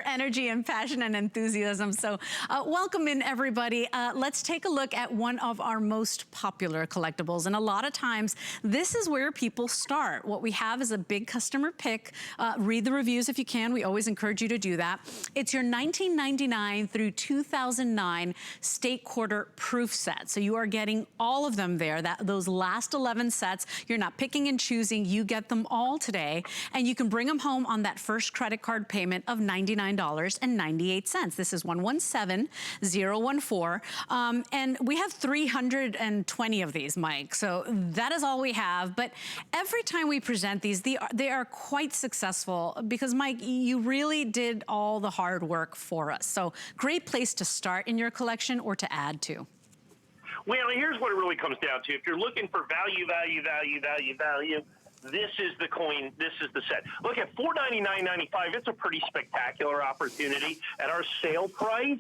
energy and passion and enthusiasm. So welcome in, everybody. Let's take a look at one of our most popular collectibles. And a lot of times, this is where people start. What we have is a big customer pick. Read the reviews if you can. We always encourage you to do that. It's your 1999 through 2009 State Quarter proof set. So you are getting all of them there. Those last 11 sets, you're not picking and choosing. You get them all today. And you can bring them home on that first credit card payment of $99.98. This is 117014. And we have 320 of these, Mike. So that is all we have. But every time we present these, they are quite successful because, Mike, you really did all the hard work for us. So great place to start in your collection or to add to. Well, here's what it really comes down to. If you're looking for value, this is the coin, this is the set. Look, at $499.95, it's a pretty spectacular opportunity. At our sale price,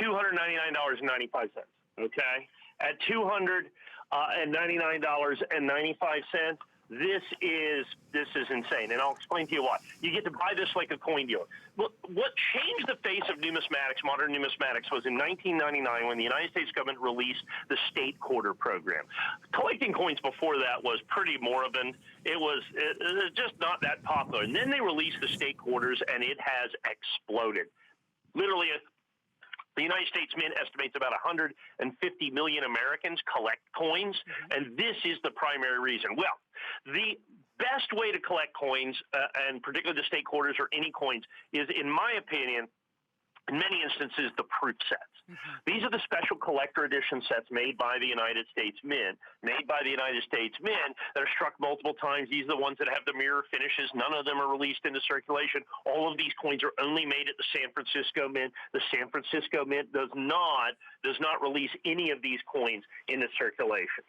$299.95, okay? At $299.95, this is insane, and I'll explain to you why. You get to buy this like a coin dealer. Look, what changed the face of numismatics, modern numismatics, was in 1999 when the United States government released the State Quarter program. Collecting coins before that was pretty moribund. It was just not that popular. And then they released the State Quarters, and it has exploded. Literally, the United States Mint estimates about 150 million Americans collect coins, and this is the primary reason. Well, the best way to collect coins, and particularly the State Quarters or any coins, is, in my opinion, in many instances, the proof sets. These are the special collector edition sets made by the United States Mint, that are struck multiple times. These are the ones that have the mirror finishes. None of them are released into circulation. All of these coins are only made at the San Francisco Mint. The San Francisco Mint does not release any of these coins into circulation.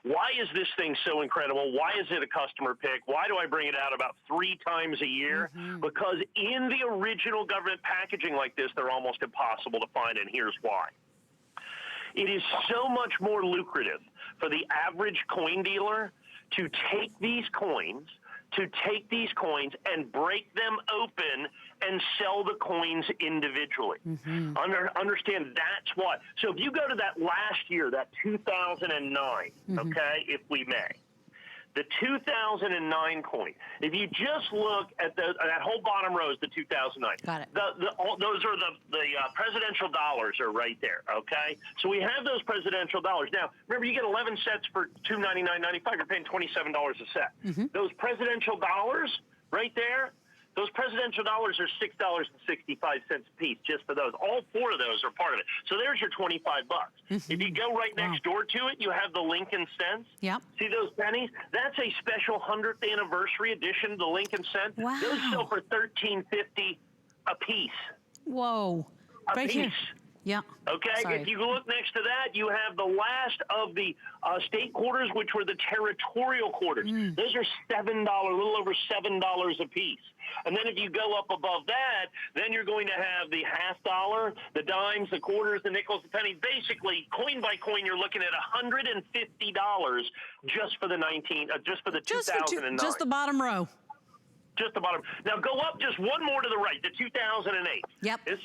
Why is this thing so incredible? Why is it a customer pick? Why do I bring it out about 3 times a year? Because in the original government packaging like this, they're almost impossible to find, and here's why. It is so much more lucrative for the average coin dealer to take these coins and break them open and sell the coins individually. Understand, that's what. So if you go to that last year, that 2009, okay, if we may, the 2009 coin, if you just look at that whole bottom row is the 2009. Got it. Those are the presidential dollars are right there, okay? So we have those presidential dollars. Now, remember, you get 11 sets for $299.95. You're paying $27 a set. Those presidential dollars right there, Those presidential dollars are $6.65 a piece just for those. All 4 of those are part of it. So there's your 25 bucks. If you go right next door to it, you have the Lincoln cents. Yep. See those pennies? That's a special 100th anniversary edition of the Lincoln cent. Wow. Those sell for $13.50 a piece. Whoa. A Right piece. here. Yeah. Okay, Sorry. if you look next to that, you have the last of the state quarters, which were the territorial quarters. Those are $7, a little over $7 a piece. And then if you go up above that, then you're going to have the half dollar, the dimes, the quarters, the nickels, the pennies. Basically, coin by coin, you're looking at $150 just for the 2009. Just the bottom row. Just the bottom. Now go up just one more to the right, the 2008. Yep. This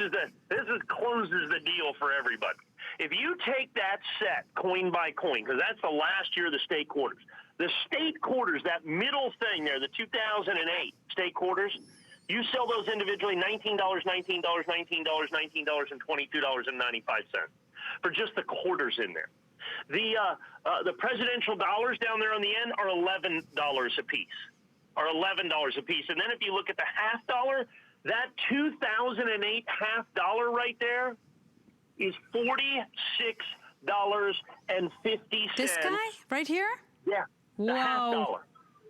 closes the deal for everybody. If you take that set coin by coin, because that's the last year of the state quarters. The state quarters, that middle thing there, the 2008 state quarters, you sell those individually $19, $19, $19, $19, and $22.95 for just the quarters in there. The presidential dollars down there on the end are $11 a piece. Are $11 a piece. And then if you look at the half dollar, that 2008 half dollar right there is $46.50. This guy right here? Yeah. The half Whoa. dollar.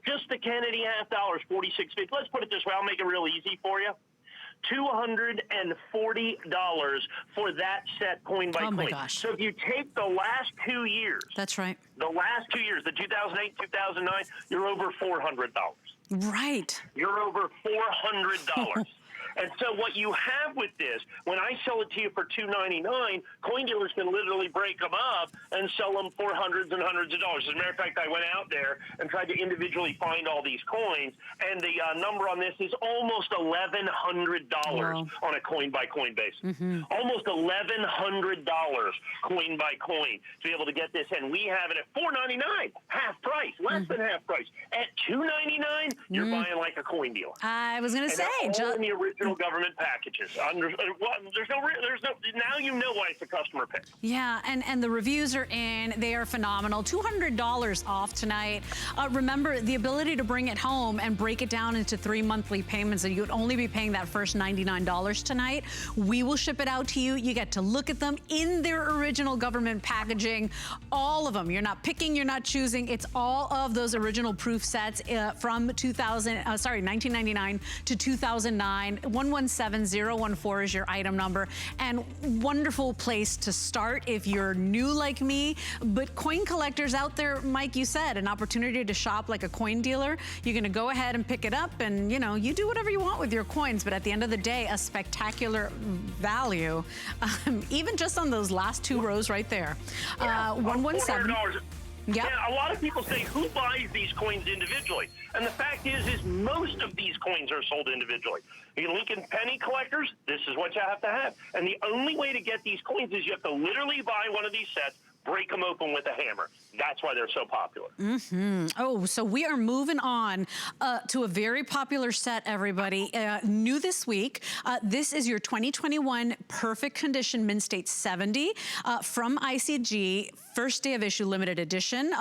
Just the Kennedy half dollar is $46.50. Let's put it this way. I'll make it real easy for you. $240 for that set coin by coin. Oh my gosh. So if you take the last 2 years. That's right. The last 2 years, the 2008, 2009, you're over $400. Right. You're over $400. And so what you have with this, when I sell it to you for $299, coin dealers can literally break them up and sell them for hundreds and hundreds of dollars. As a matter of fact, I went out there and tried to individually find all these coins, and the number on this is almost $1,100 on a coin-by-coin basis. Almost $1,100 coin by coin to be able to get this in. We have it at $4.99, half price, less than half price. At $2.99, you're buying like a coin dealer. I was going to say, all in the original government packages. Now you know why it's a customer pick. Yeah, and the reviews are in. They are phenomenal. $200 off tonight. Remember, the ability to bring it home and break it down into 3 monthly payments, so you would only be paying that first $99 tonight. We will ship it out to you. You get to look at them in their original government packaging. All of them. You're not picking, you're not choosing. It's all of those original proof sets from 1999 to 2009. 117014 is your item number, and wonderful place to start if you're new like me. But coin collectors out there, Mike, you said, an opportunity to shop like a coin dealer. You're going to go ahead and pick it up, and you do whatever you want with your coins, but at the end of the day, a spectacular value, even just on those last 2 rows right there. 117. Yep. Yeah, a lot of people say, who buys these coins individually? And the fact is most of these coins are sold individually. The Lincoln penny collectors, this is what you have to have. And the only way to get these coins is you have to literally buy one of these sets, break them open with a hammer. That's why they're so popular. Oh, so we are moving on to a very popular set, everybody. New this week, this is your 2021 Perfect Condition Mint State 70 from ICG. First day of issue, limited edition.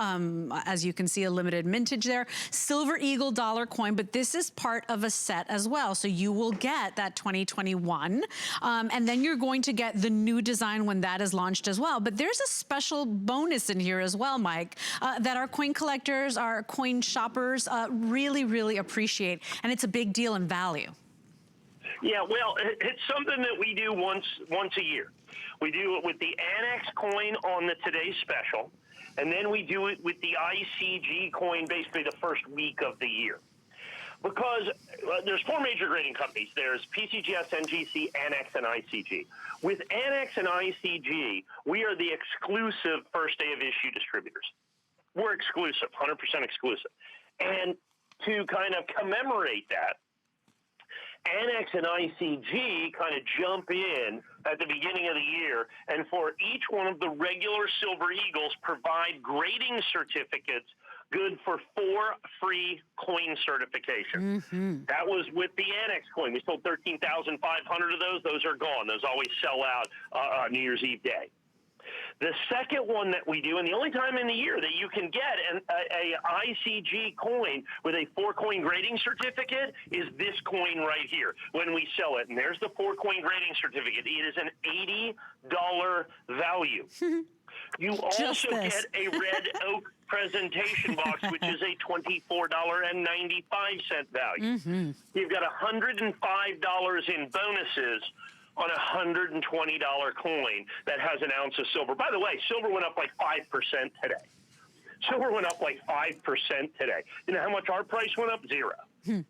As you can see, a limited mintage there. Silver Eagle dollar coin, but this is part of a set as well. So you will get that 2021, and then you're going to get the new design when that is launched as well. But there's a special bonus in here as well, Mike, that our coin collectors, our coin shoppers really, really appreciate. And it's a big deal in value. Yeah, well, it's something that we do once a year. We do it with the Annex coin on the Today's Special, and then we do it with the ICG coin basically the first week of the year. Because there's 4 major grading companies. There's PCGS, NGC, Annex, and ICG. With Annex and ICG, we are the exclusive first day of issue distributors. We're exclusive, 100% exclusive. And to kind of commemorate that, Annex and ICG kind of jump in at the beginning of the year, and for each one of the regular Silver Eagles provide grading certificates good for 4 free coin certifications. That was with the Annex coin. We sold 13,500 of those. Those are gone. Those always sell out New Year's Eve day. The second one that we do, and the only time in the year that you can get a ICG coin with a 4-coin grading certificate is this coin right here when we sell it. And there's the 4-coin grading certificate. It is an $80 value. You also get a red oak presentation box, which is a $24.95 value. You've got $105 in bonuses on a $120 coin that has an ounce of silver. By the way, silver went up like 5% today. Silver went up like 5% today. You know how much our price went up? 0.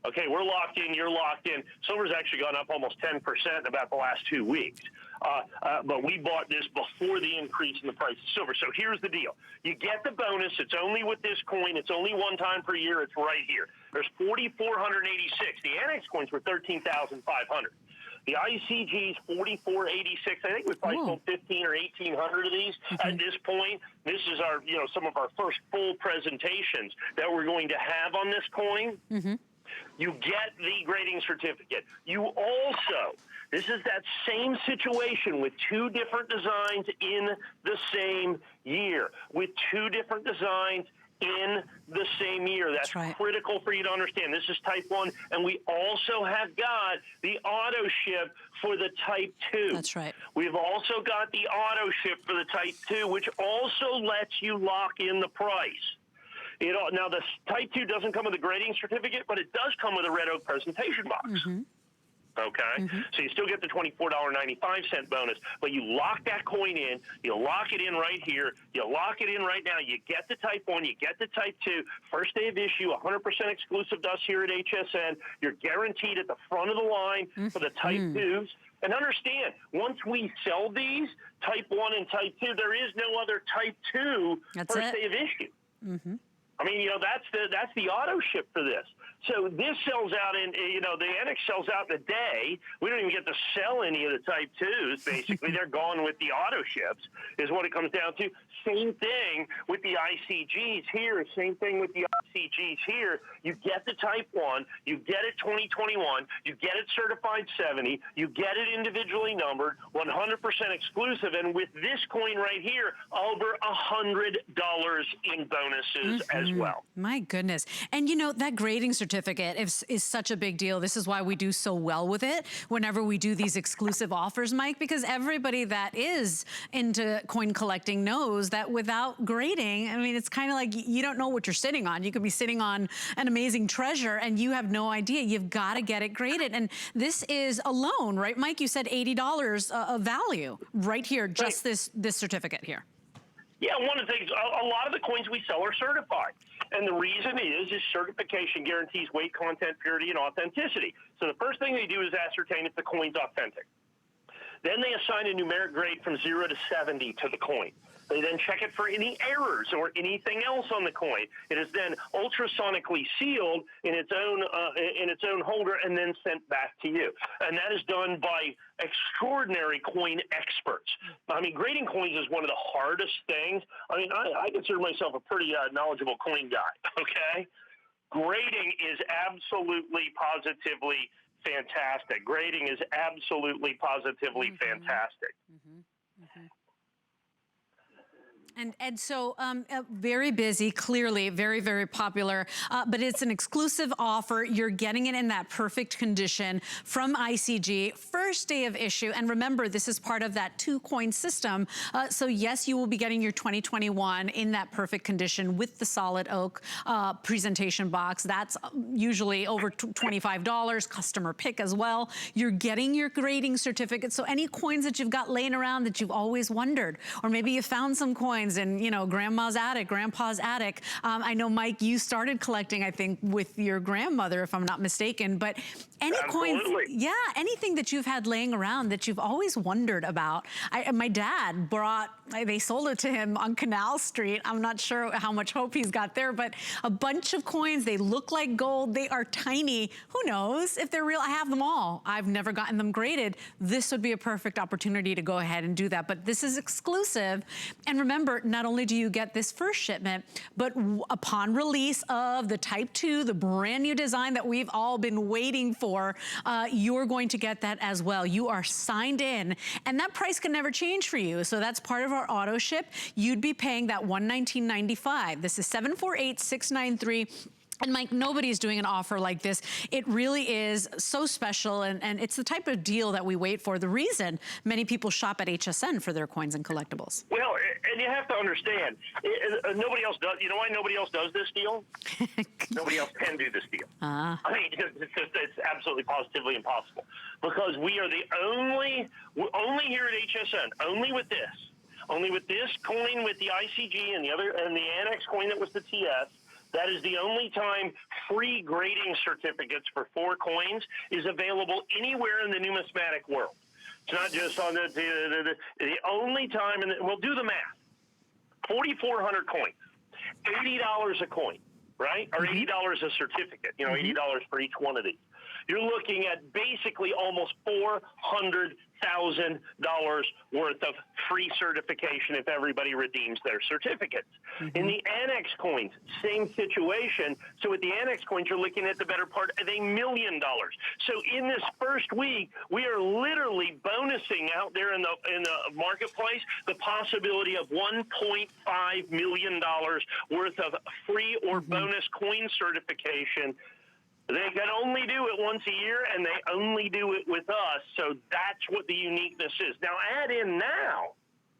Okay, we're locked in, you're locked in. Silver's actually gone up almost 10% in about the last 2 weeks. But we bought this before the increase in the price of silver. So here's the deal. You get the bonus. It's only with this coin. It's only one time per year. It's right here. There's 4,486. The annex coins were 13,500. The ICG's 4,486. I think we probably sold 1,500 or 1,800 of these at this point. This is our, some of our first full presentations that we're going to have on this coin. You get the grading certificate. You also, this is that same situation with 2 different designs in the same year, with 2 different designs in the same year. That's critical for you to understand. This is type 1, and we also have got the auto ship for the type 2. That's right. We've also got the auto ship for the type 2, which also lets you lock in the price. Now, the type 2 doesn't come with a grading certificate, but it does come with a red oak presentation box. Okay? So you still get the $24.95 bonus, but you lock that coin in, you lock it in right here, you lock it in right now, you get the type 1, you get the type 2, first day of issue, 100% exclusive to us here at HSN. You're guaranteed at the front of the line for the type 2s. And understand, once we sell these, type 1 and type 2, there is no other type 2 first day of issue. I mean, that's the auto ship for this. So this sells out in, the annex sells out in a day. We don't even get to sell any of the type 2s, basically. They're gone with the auto ships, is what it comes down to. Same thing with the ICGs here. Same thing with the ICGs here. You get the type 1. You get it 2021. You get it certified 70. You get it individually numbered, 100% exclusive. And with this coin right here, over $100 in bonuses as well. My goodness. And that grading certificate is such a big deal. This is why we do so well with it whenever we do these exclusive offers, Mike, because everybody that is into coin collecting knows that without grading, I mean, it's kind of like you don't know what you're sitting on. You could be sitting on an amazing treasure and you have no idea. You've got to get it graded. And this is alone, right, Mike? You said $80 of value right here, just this certificate here. Yeah, one of the things, a lot of the coins we sell are certified. And the reason is certification guarantees weight, content, purity, and authenticity. So the first thing they do is ascertain if the coin's authentic. Then they assign a numeric grade from 0 to 70 to the coin. They then check it for any errors or anything else on the coin. It is then ultrasonically sealed in its own holder and then sent back to you. And that is done by extraordinary coin experts. I mean, grading coins is one of the hardest things. I mean, I consider myself a pretty knowledgeable coin guy, okay? Grading is absolutely, positively fantastic. Grading is absolutely, positively fantastic. And so very busy, clearly, very, very popular, but it's an exclusive offer. You're getting it in that perfect condition from ICG, first day of issue. And remember, this is part of that 2-coin system. So yes, you will be getting your 2021 in that perfect condition with the solid oak presentation box. That's usually over $25, customer pick as well. You're getting your grading certificate. So any coins that you've got laying around that you've always wondered, or maybe you found some coins in, grandma's attic, grandpa's attic. I know, Mike, you started collecting, I think, with your grandmother, if I'm not mistaken, but any coins, anything that you've had laying around that you've always wondered about. My dad they sold it to him on Canal Street. I'm not sure how much hope he's got there, but a bunch of coins, they look like gold. They are tiny. Who knows if they're real? I have them all. I've never gotten them graded. This would be a perfect opportunity to go ahead and do that, but this is exclusive. And remember, remember, not only do you get this first shipment, but upon release of the Type 2, the brand new design that we've all been waiting for, you're going to get that as well. You are signed in, and that price can never change for you. So that's part of our auto ship. You'd be paying that $119.95. This is 748-693. And Mike, nobody's doing an offer like this. It really is so special, and it's the type of deal that we wait for. The reason many people shop at HSN for their coins and collectibles. Well, and you have to understand, nobody else does. You know why nobody else does this deal? Nobody else can do this deal. I mean, it's absolutely positively impossible, because we are the only here at HSN, only with this coin with the ICG and the Annex coin that was the TS. That is the only time free grading certificates for 4 coins is available anywhere in the numismatic world. It's not just on the only time, and we'll do the math. 4,400 coins, $80 a coin, right? Or $80 a certificate, you know, $80 for each one of these. You're looking at basically almost $400,000 worth of free certification if everybody redeems their certificates. In the Annex coins, same situation. So with the Annex coins, you're looking at the better part of $1 million. So in this first week, we are literally bonusing out there in the marketplace the possibility of $1.5 million worth of free or bonus coin certification. They can only do it once a year, and they only do it with us. So that's what the uniqueness is. Now, add in now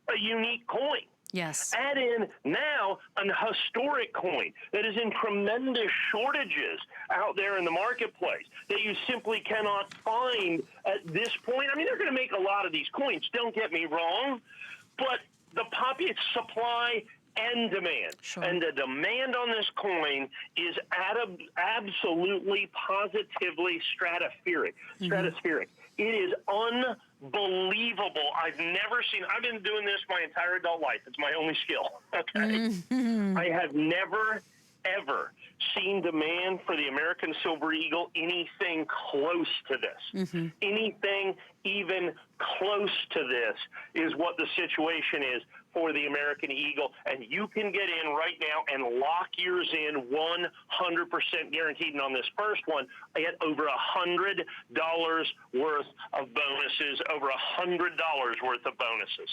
a unique coin. Yes. Add in now an historic coin that is in tremendous shortages out there in the marketplace that you simply cannot find at this point. I mean, they're going to make a lot of these coins, don't get me wrong, but the supply and demand. Sure. And the demand on this coin is absolutely, positively stratospheric. It is unbelievable. I've been doing this my entire adult life. It's my only skill. Okay. I have never, ever seen demand for the American Silver Eagle anything close to this. Anything even close to this is what the situation is for the American Eagle, and you can get in right now and lock yours in 100% guaranteed. And on this first one, I get over $100 worth of bonuses, over $100 worth of bonuses.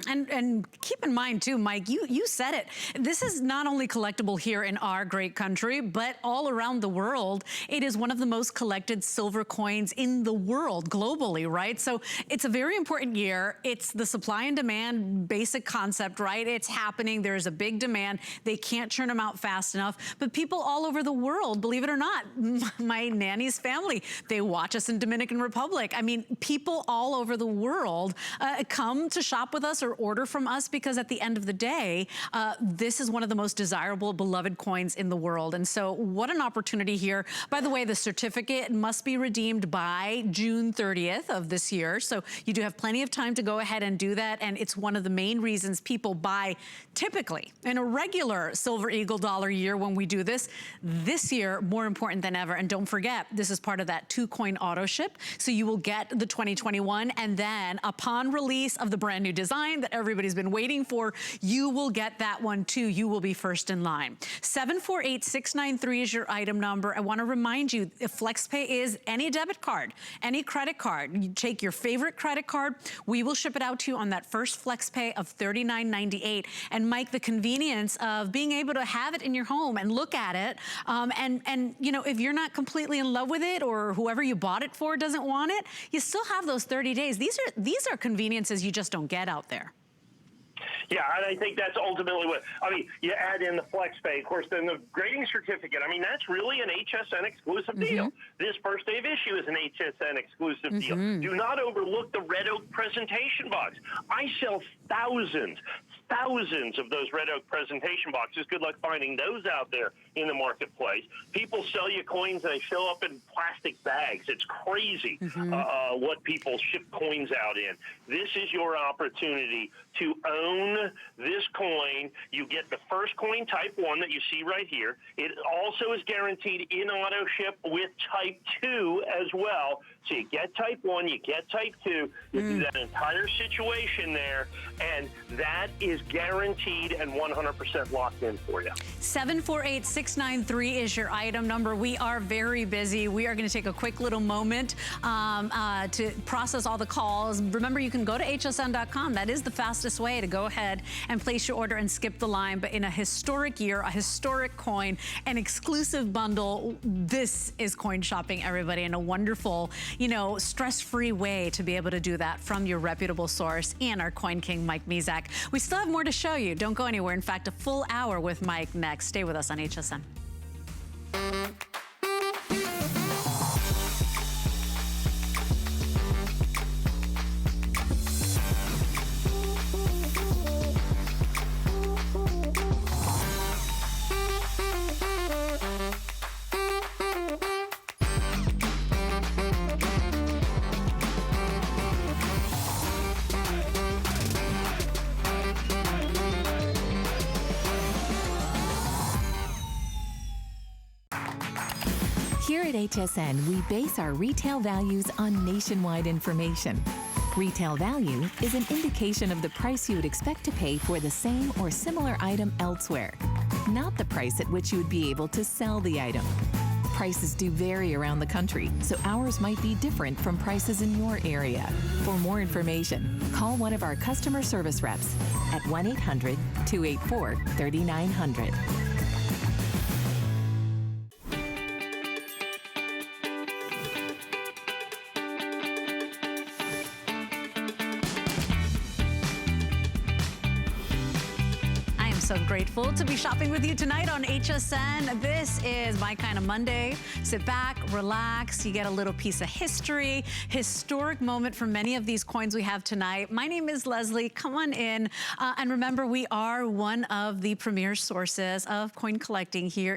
And keep in mind too, Mike, you said it. This is not only collectible here in our great country, but all around the world. It is one of the most collected silver coins in the world globally, right? So it's a very important year. It's the supply and demand basic concept, right? It's happening. There's a big demand. They can't churn them out fast enough. But people all over the world, believe it or not, my nanny's family, they watch us in Dominican Republic. I mean, people all over the world come to shop with us or order from us because at the end of the day, this is one of the most desirable, beloved coins in the world. And so what an opportunity here. By the way, the certificate must be redeemed by June 30th of this year. So you do have plenty of time to go ahead and do that. And it's one of the main reasons people buy typically in a regular Silver Eagle dollar year when we do this. This year, more important than ever. And don't forget, this is part of that 2-coin auto ship. So you will get the 2021, and then upon release of the brand new design that everybody's been waiting for, you will get that one too. You will be first in line. 748-693 is your item number. I want to remind you, if FlexPay is any debit card, any credit card, you take your favorite credit card, we will ship it out to you on that first FlexPay of $39.98. And Mike, the convenience of being able to have it in your home and look at it, and you know, if you're not completely in love with it or whoever you bought it for doesn't want it, you still have those 30 days. These are conveniences you just don't get out there. Yeah, and I think that's ultimately what, I mean, you add in the FlexPay, of course, then the grading certificate. I mean, that's really an HSN exclusive deal. This first day of issue is an HSN exclusive deal. Do not overlook the Red Oak presentation box. I sell thousands of those Red Oak presentation boxes. Good luck finding those out there in the marketplace. People sell you coins and they show up in plastic bags. It's crazy what people ship coins out in. This is your opportunity to own this coin, you get the first coin, type 1, that you see right here. It also is guaranteed in auto ship with type 2 as well. So you get type 1, you get type 2, you do that entire situation there, and that is guaranteed and 100% locked in for you. 748693 is your item number. We are very busy. We are going to take a quick little moment to process all the calls. Remember, you can go to hsn.com. That is the fastest way to go ahead and place your order and skip the line. But in a historic year, a historic coin, an exclusive bundle, this is coin shopping, everybody, and a wonderful, you know, stress-free way to be able to do that from your reputable source and our Coin King, Mike Mizak. We still have more to show you. Don't go anywhere. In fact, a full hour with Mike next. Stay with us on HSN. Here at HSN, we base our retail values on nationwide information. Retail value is an indication of the price you would expect to pay for the same or similar item elsewhere, not the price at which you would be able to sell the item. Prices do vary around the country, so ours might be different from prices in your area. For more information, call one of our customer service reps at 1-800-284-3900. So grateful to be shopping with you tonight on HSN. This is My Kind of Monday. Sit back, relax. You get a little piece of history, historic moment for many of these coins we have tonight. My name is Leslie. Come on in. And remember, we are one of the premier sources of coin collecting here